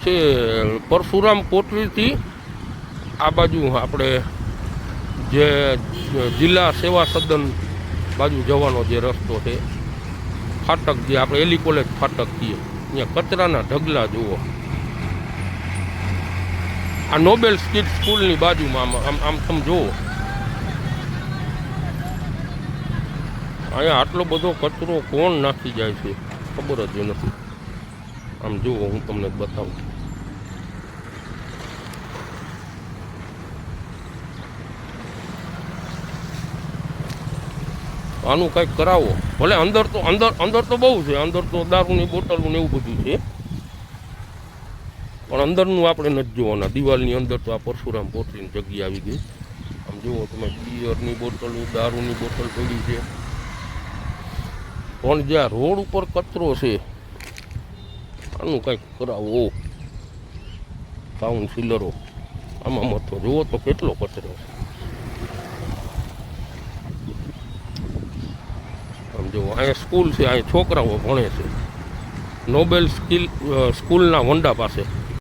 છે પરશુરામ કોટરીથી આ બાજુ આપણે જે જિલ્લા સેવા સદન બાજુ જવાનો જે રસ્તો છે, ફાટક જે આપણે એલી કોલેજ ફાટક કહીએ, ત્યાં કચરાના ઢગલા જુઓ. આ નોબેલ કિડ સ્કૂલની બાજુમાં આમ તમે જુઓ, અહીંયા આટલો બધો કચરો કોણ નાખી જાય છે ખબર જ નથી. આમ જુઓ, હું તમને બતાવું. આનું કંઈક કરાવો. ભલે અંદર તો બહુ છે, અંદર તો દારૂની બોટલો ને એવું બધું છે, પણ અંદરનું આપણે નથી જોવાના. દિવાલની અંદર તો આ પરશુરામ કોટરીની જગ્યા આવી ગઈ. આમ જુઓ તમે, બિયરની બોટલ, દારૂની બોટલ પડી છે. પણ જ્યાં રોડ ઉપર કચરો છે, આનું કંઈક કરાવો કાઉન્સિલરો. આમાં મતો જુઓ તો કેટલો કચરો છે. આમ જુઓ, અહીંયા સ્કૂલ છે, અહીંયા છોકરાઓ ભણે છે, નોબેલ સ્કૂલના વંડા પાસે.